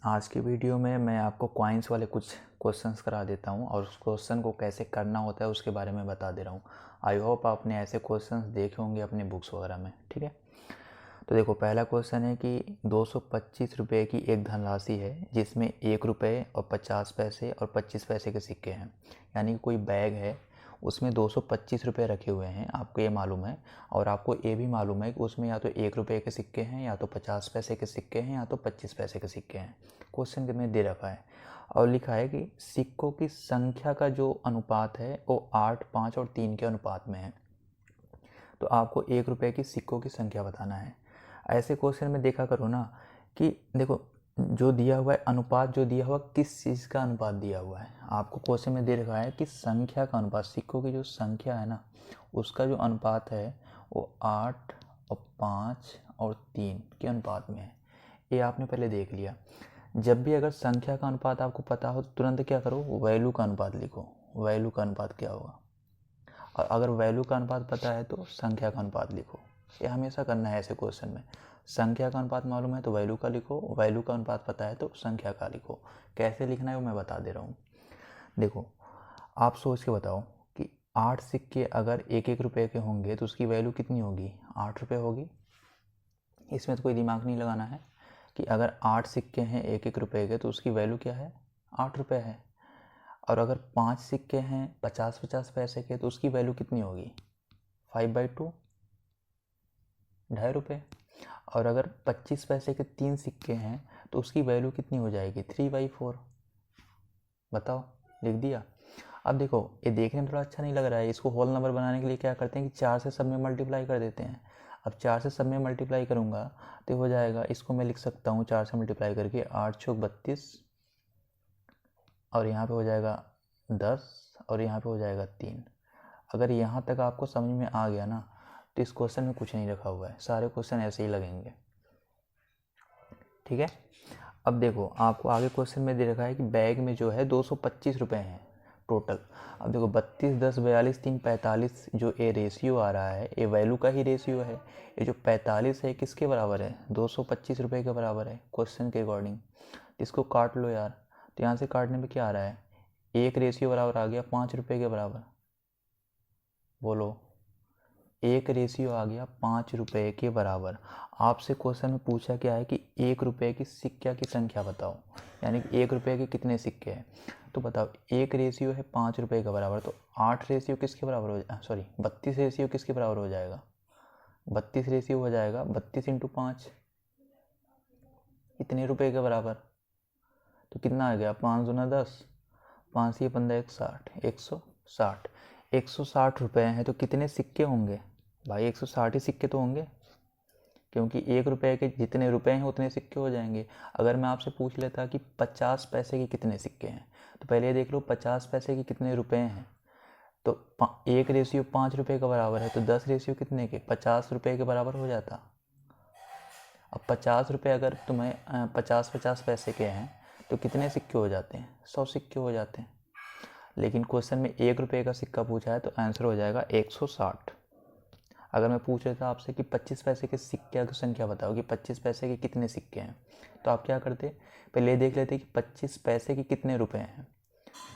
आज की वीडियो में मैं आपको कॉइन्स वाले कुछ क्वेश्चंस करा देता हूं और उस क्वेश्चन को कैसे करना होता है उसके बारे में बता दे रहा हूं। आई होप आपने ऐसे क्वेश्चंस देखे होंगे अपने बुक्स वगैरह में। ठीक है, तो देखो पहला क्वेश्चन है कि 225 रुपये की एक धनराशि है जिसमें 1 रुपये और 50 पैसे और 25 पैसे के सिक्के हैं। यानी कि कोई बैग है उसमें 225 रुपये रखे हुए हैं, आपको ये मालूम है। और आपको ये भी मालूम है कि उसमें या तो 1 रुपये के सिक्के हैं, या तो 50 पैसे के सिक्के हैं, या तो 25 पैसे के सिक्के हैं। क्वेश्चन में दे रखा है और लिखा है कि सिक्कों की संख्या का जो अनुपात है वो 8, 5 और 3 के अनुपात में है। तो आपको 1 रुपये की सिक्कों की संख्या बताना है। ऐसे क्वेश्चन में देखा करो ना कि देखो जो दिया हुआ है अनुपात, जो दिया हुआ किस चीज़ का अनुपात दिया हुआ है। आपको क्वेश्चन में दे रखा है कि संख्या का अनुपात, सिक्कों की जो संख्या है ना उसका जो अनुपात है वो 8 और 5 और 3 के अनुपात में है। ये आपने पहले देख लिया। जब भी अगर संख्या का अनुपात आपको पता हो तो तुरंत क्या करो, वैल्यू का अनुपात लिखो। वैल्यू का अनुपात क्या होगा, और अगर वैल्यू का अनुपात पता है तो संख्या का अनुपात लिखो। ये हमेशा करना है ऐसे क्वेश्चन में। संख्या का अनुपात मालूम है तो वैल्यू का लिखो, वैल्यू का अनुपात पता है तो संख्या का लिखो। कैसे लिखना है वो मैं बता दे रहा हूँ। देखो आप सोच के बताओ कि 8 सिक्के अगर 1-1 रुपये के होंगे तो उसकी वैल्यू कितनी होगी, 8 रुपये होगी। इसमें तो कोई दिमाग नहीं लगाना है कि अगर 8 सिक्के हैं 1-1 रुपये के तो उसकी वैल्यू क्या है, 8 रुपये है। और अगर 5 सिक्के हैं 50-50 पैसे के तो उसकी वैल्यू कितनी होगी, 5/2, 2.5 रुपये। और अगर 25 पैसे के 3 सिक्के हैं तो उसकी वैल्यू कितनी हो जाएगी, 3/4। बताओ, लिख दिया। अब देखो ये देखने में थोड़ा अच्छा नहीं लग रहा है, इसको होल नंबर बनाने के लिए क्या करते हैं कि 4 से सब में मल्टीप्लाई कर देते हैं। अब 4 से सब में मल्टीप्लाई करूँगा तो हो जाएगा, इसको मैं लिख सकता हूँ 4 से मल्टीप्लाई करके 8 चौक 32, और यहाँ पे हो जाएगा 10, और यहाँ पे हो जाएगा 3। अगर यहाँ तक आपको समझ में आ गया ना तो इस क्वेश्चन में कुछ नहीं रखा हुआ है, सारे क्वेश्चन ऐसे ही लगेंगे। ठीक है, अब देखो आपको आगे क्वेश्चन में दे रखा है कि बैग में जो है 225 रुपये हैं टोटल। अब देखो 32, 10, 42, 3, 45 जो ये रेशियो आ रहा है ये वैल्यू का ही रेशियो है। ये जो 45 है किसके बराबर है, 225 रुपये के बराबर है क्वेश्चन के अकॉर्डिंग। इसको काट लो यार, तो यहाँ से काटने में क्या आ रहा है, एक रेशियो बराबर आ गया 5 रुपये के बराबर। बोलो, एक रेशियो आ गया 5 रुपये के बराबर। आपसे क्वेश्चन में पूछा क्या है कि 1 रुपये की सिक्का की संख्या बताओ, यानी कि 1 रुपये के कितने सिक्के हैं। तो बताओ एक रेशियो है 5 रुपये के बराबर, तो 8 रेशियो किसके बराबर हो जाए, सॉरी 32 रेशियो किसके बराबर हो जाएगा, 32 रेशियो हो जाएगा 32 × 5, इतने रुपये के बराबर। तो कितना आ गया, 5 दूना 10, 5 से 15, 160, 160। 160 रुपये हैं तो कितने सिक्के होंगे भाई, 160 ही सिक्के तो होंगे, क्योंकि 1 रुपये के जितने रुपए हैं उतने सिक्के हो जाएंगे। अगर मैं आपसे पूछ लेता कि 50 पैसे के कितने सिक्के हैं, तो पहले ये देख लो 50 पैसे के कितने रुपए हैं। तो 1 रेशियो 5 रुपये का बराबर है, तो 10 रेशियो कितने के, 50 रुपये के बराबर हो जाता। अब 50 रुपये अगर तुम्हें 50-50 पैसे के हैं तो कितने सिक्के हो जाते हैं, 100 सिक्के हो जाते हैं। लेकिन क्वेश्चन में 1 रुपये का सिक्का पूछा है तो आंसर हो जाएगा 160। अगर मैं पूछ रहा था आपसे कि 25 पैसे के सिक्के की संख्या बताओ कि 25 पैसे के कितने सिक्के हैं, तो आप क्या करते, पहले देख लेते कि 25 पैसे के कितने रुपए हैं।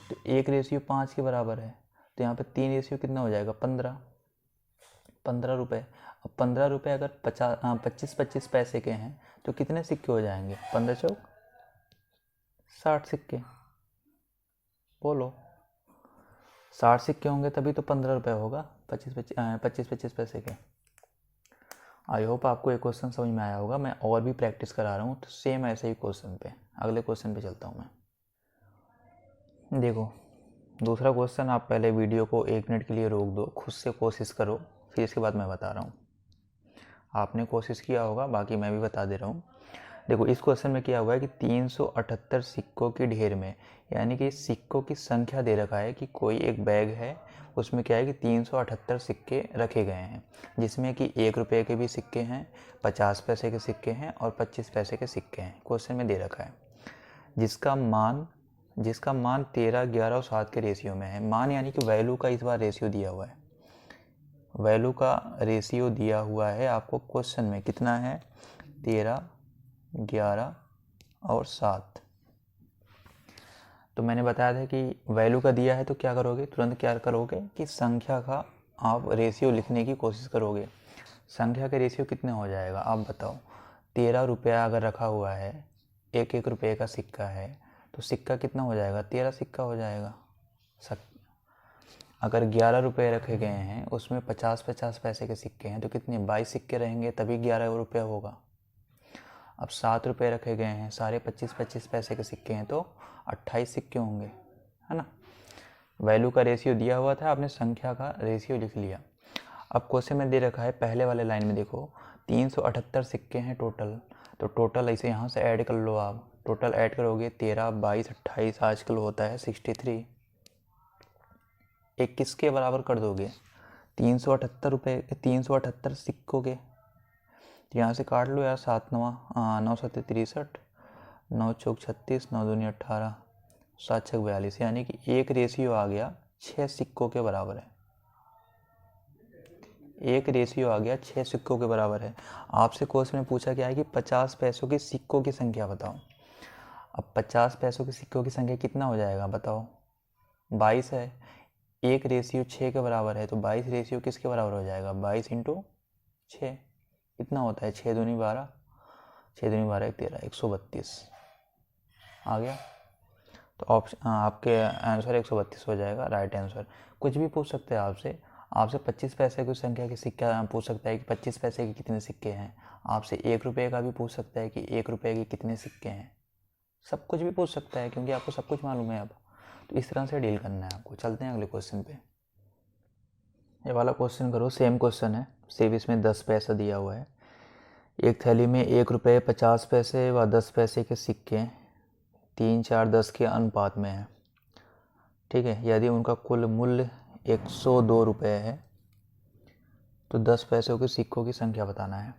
तो 1 रेशियो 5 के बराबर है, तो यहाँ पे 3 रेशियो कितना हो जाएगा, 15 रुपये। अब 15 रुपये अगर 25 पैसे के हैं तो कितने सिक्के हो जाएंगे, 15 चौक 60 सिक्के। बोलो, 60 सिक्के होंगे तभी तो 15 रुपये होगा 25 पैसे के। आई होप आपको ये क्वेश्चन समझ में आया होगा। मैं और भी प्रैक्टिस करा रहा हूँ तो सेम ऐसे ही क्वेश्चन पे, अगले क्वेश्चन पे चलता हूँ मैं। देखो दूसरा क्वेश्चन, आप पहले वीडियो को 1 मिनट के लिए रोक दो, खुद से कोशिश करो, फिर इसके बाद मैं बता रहा हूँ। आपने कोशिश किया होगा, बाकी मैं भी बता दे रहा हूँ। देखो इस क्वेश्चन में क्या हुआ है कि 378 सिक्कों की ढेर में, यानी कि सिक्कों की संख्या दे रखा है कि कोई एक बैग है उसमें क्या है कि 378 सिक्के रखे गए हैं, जिसमें कि 1 रुपये के भी सिक्के हैं, 50 पैसे के सिक्के हैं और 25 पैसे के सिक्के हैं। क्वेश्चन में दे रखा है जिसका मान 13, 11 और 7 के रेशियो में है। मान यानी कि वैल्यू का इस बार रेशियो दिया हुआ है, वैल्यू का रेशियो दिया हुआ है आपको क्वेश्चन में, कितना है, 13, 11 और 7। तो मैंने बताया था कि वैल्यू का दिया है तो क्या करोगे, तुरंत क्या करोगे कि संख्या का आप रेशियो लिखने की कोशिश करोगे। संख्या का रेशियो कितने हो जाएगा आप बताओ। 13 रुपया अगर रखा हुआ है, 1 रुपये का सिक्का है, तो सिक्का कितना हो जाएगा, 13 सिक्का हो जाएगा। अगर 11 रुपये रखे गए हैं, उसमें 50-50 पैसे के सिक्के हैं, तो कितने 22 सिक्के रहेंगे, तभी 11 रुपये होगा। अब 7 रुपये रखे गए हैं, सारे 25-25 पैसे के सिक्के हैं, तो 28 सिक्के होंगे, है ना। वैल्यू का रेशियो दिया हुआ था, आपने संख्या का रेशियो लिख लिया। अब क्वेश्चन में दे रखा है पहले वाले लाइन में देखो 378 सिक्के हैं टोटल, तो टोटल ऐसे यहाँ से ऐड कर लो आप। टोटल ऐड करोगे 13, 22, 28, आजकल होता है 63। एक किसके बराबर कर दोगे, 378 रुपये, 378 सिक्कों के। तो यहाँ से काट लो यार, 7 9 9 7 63, 9 चौक 36, 9 दूनी 18, 7 6 42, यानी कि एक रेशियो आ गया 6 सिक्कों के बराबर है। एक रेशियो आ गया 6 सिक्कों के बराबर है। आपसे क्वेश्चन में पूछा गया है कि 50 पैसों के सिक्कों की संख्या बताओ। अब 50 पैसों के सिक्कों की संख्या कितना हो जाएगा बताओ, 22 है। एक रेशियो 6 के बराबर है, तो 22 रेशियो किसके बराबर हो जाएगा, 22 इंटू 6 कितना होता है, 6 दूनी 12, 6 दूनी 12 13, 132 आ गया। तो ऑप्शन आपके आंसर 132 हो जाएगा, राइट आंसर। कुछ भी पूछ सकते हैं आपसे। आपसे 25 पैसे की संख्या के सिक्का पूछ सकता है कि 25 पैसे के कितने सिक्के हैं। आपसे 1 रुपये का भी पूछ सकता है कि 1 रुपये के कितने सिक्के हैं। सब कुछ भी पूछ सकता है, क्योंकि आपको सब कुछ मालूम है अब। तो इस तरह से डील करना है आपको। चलते हैं अगले क्वेश्चन पे। ये वाला क्वेश्चन करो, सेम क्वेश्चन है, सिर्फ इसमें 10 पैसा दिया हुआ है। एक थैली में 1 रुपये 50 पैसे व 10 पैसे के सिक्के 3 4 10 के अनुपात में है, ठीक है। यदि उनका कुल मूल्य 102 रुपये है, तो 10 पैसों के सिक्कों की संख्या बताना है।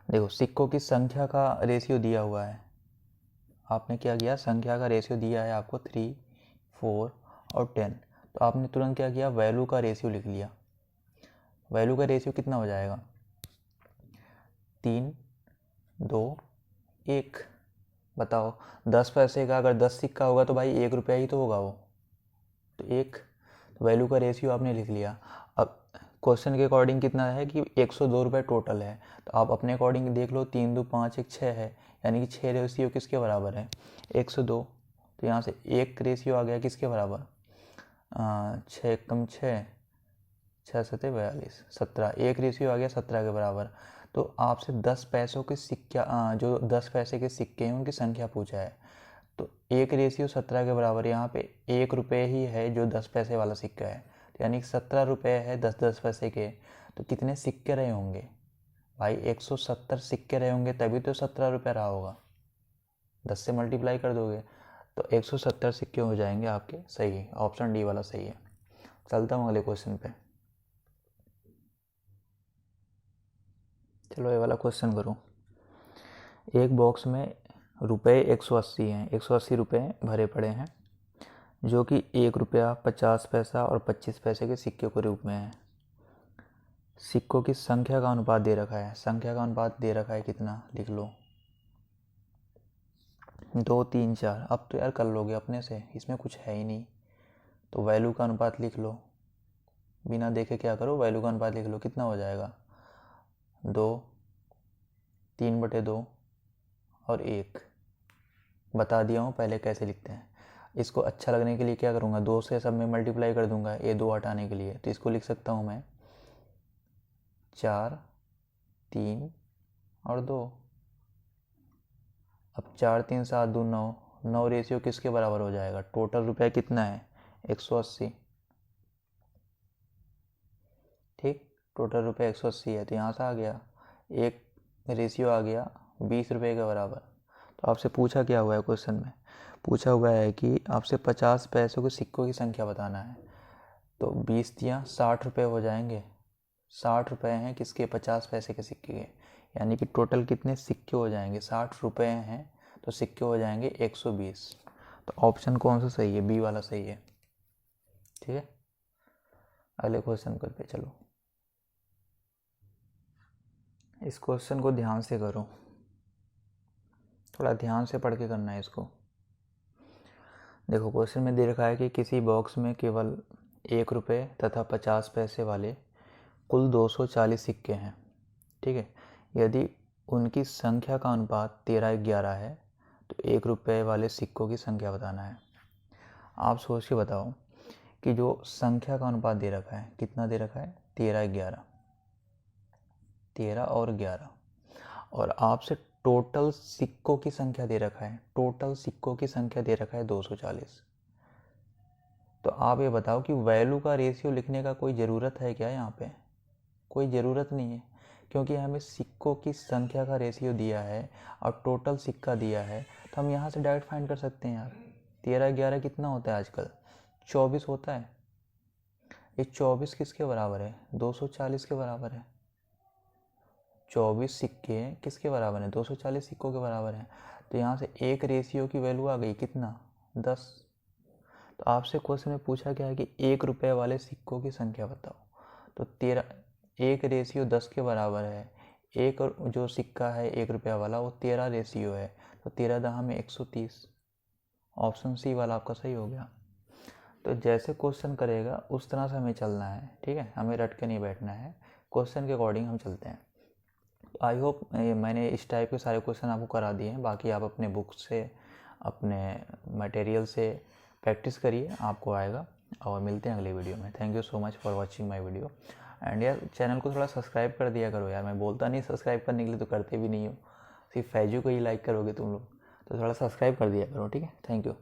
देखो, सिक्कों की संख्या का रेशियो दिया हुआ है। आपने क्या किया, संख्या का रेशियो दिया है आपको 3, 4 और 10, तो आपने तुरंत क्या किया, वैल्यू का रेशियो लिख लिया। वैल्यू का रेशियो कितना हो जाएगा, 3 2 1। बताओ, 10 पैसे का अगर 10 सिक्का होगा तो भाई 1 रुपया ही तो होगा वो, तो 1। तो वैल्यू का रेशियो आपने लिख लिया। अब क्वेश्चन के अकॉर्डिंग कितना है कि 102 रुपये टोटल है, तो आप अपने अकॉर्डिंग देख लो, 3 2 5 1 6 है, यानी कि 6 रेशियो किसके बराबर है, 102। तो यहाँ से एक रेशियो आ गया किसके बराबर, 6 कम 6, 6 7 42, 17। एक रेशियो आ गया 17 के बराबर। तो आपसे 10 पैसों के सिक्का, जो 10 पैसे के सिक्के हैं उनकी संख्या पूछा है, तो एक रेशियो 17 के बराबर। यहाँ पे 1 रुपये ही है जो 10 पैसे वाला सिक्का है, तो यानी कि 17 रुपये है 10-10 पैसे के। तो कितने सिक्के रहे होंगे भाई, 170 सिक्के रहे होंगे, तभी तो 17 रुपये रहा होगा। 10 से मल्टीप्लाई कर दोगे तो 170 सिक्के हो जाएंगे आपके। सही, ऑप्शन डी वाला सही है। चलता हूँ अगले क्वेश्चन पे। चलो ये वाला क्वेश्चन करो। एक बॉक्स में रुपए 180 हैं, 180 रुपये भरे पड़े हैं, जो कि 1 रुपया 50 पैसा और 25 पैसे के सिक्के के रूप में है। सिक्कों की संख्या का अनुपात दे रखा है। संख्या का अनुपात दे रखा है कितना, लिख लो, 2 3 4। अब तो यार कर लोगे अपने से, इसमें कुछ है ही नहीं। तो वैल्यू का अनुपात लिख लो, बिना देखे क्या करो, वैल्यू का अनुपात लिख लो, कितना हो जाएगा, 2, 3/2 और 1। बता दिया हूँ पहले कैसे लिखते हैं। इसको अच्छा लगने के लिए क्या करूँगा, 2 से सब में मल्टीप्लाई कर दूंगा, ये 2 हटाने के लिए। तो इसको लिख सकता हूँ मैं 4 3 और 2। अब 4 3 7 2 9, 9 रेशियो किसके बराबर हो जाएगा, टोटल रुपया कितना है, 180। ठीक, टोटल रुपया 180 है, तो यहाँ से आ गया एक रेशियो आ गया 20 रुपये के बराबर। तो आपसे पूछा क्या हुआ है क्वेश्चन में, पूछा हुआ है कि आपसे 50 पैसों के सिक्कों की संख्या बताना है। तो 20 दिया 60 रुपये हो जाएंगे। 60 रुपये हैं किसके, 50 पैसे के सिक्के के, यानी कि टोटल कितने सिक्के हो जाएंगे, 60 रुपये हैं, तो सिक्के हो जाएंगे 120। तो ऑप्शन कौन सा सही है, बी वाला सही है। ठीक है, अगले क्वेश्चन पे चलो। इस क्वेश्चन को ध्यान से करो। थोड़ा ध्यान से पढ़ के करना है इसको। देखो क्वेश्चन में दे रखा है कि किसी बॉक्स में केवल 1 रुपये तथा 50 पैसे वाले कुल 240 सिक्के हैं, ठीक है। यदि उनकी संख्या का अनुपात 13:11 है तो 1 रुपये वाले सिक्कों की संख्या बताना है। आप सोच के बताओ कि जो संख्या का अनुपात दे रखा है, कितना दे रखा है, 13:11, 13 और 11, और आपसे टोटल सिक्कों की संख्या दे रखा है, टोटल सिक्कों की संख्या दे रखा है 240। तो आप ये बताओ कि वैल्यू का रेशियो लिखने का कोई ज़रूरत है क्या यहाँ पे? कोई ज़रूरत नहीं है, क्योंकि हमें सिक्कों की संख्या का रेशियो दिया है और टोटल सिक्का दिया है, तो हम यहाँ से डायरेक्ट फाइंड कर सकते हैं यार। 13:11 कितना होता है आजकल? 24 होता है। ये 24 किसके बराबर है? 240 के बराबर है। 24 सिक्के किसके बराबर हैं? 240 सिक्कों के बराबर हैं। तो यहाँ से एक रेशियो की वैल्यू आ गई, कितना? 10। तो आपसे क्वेश्चन में पूछा गया है कि 1 रुपये वाले सिक्कों की संख्या बताओ। तो 13, 1:10 के बराबर है। एक जो सिक्का है 1 रुपया वाला वो 13 रेशियो है, तो 13 दहा में 130। ऑप्शन सी वाला आपका सही हो गया। तो जैसे क्वेश्चन करेगा उस तरह से हमें चलना है, ठीक है। हमें रट के नहीं बैठना है, क्वेश्चन के अकॉर्डिंग हम चलते हैं। आई होप मैंने इस टाइप के सारे क्वेश्चन आपको करा दिए हैं। बाकी आप अपने बुक से, अपने मटेरियल से प्रैक्टिस करिए, आपको आएगा। और मिलते हैं अगले वीडियो में। Thank you so much for watching my video. And यार चैनल को थोड़ा सब्सक्राइब कर दिया करो यार। मैं बोलता नहीं सब्सक्राइब करने के लिए, तो करते भी नहीं हो, सिर्फ फैजू को ही लाइक करोगे तुम लोग। तो थोड़ा सब्सक्राइब कर दिया करो, ठीक है। Thank you.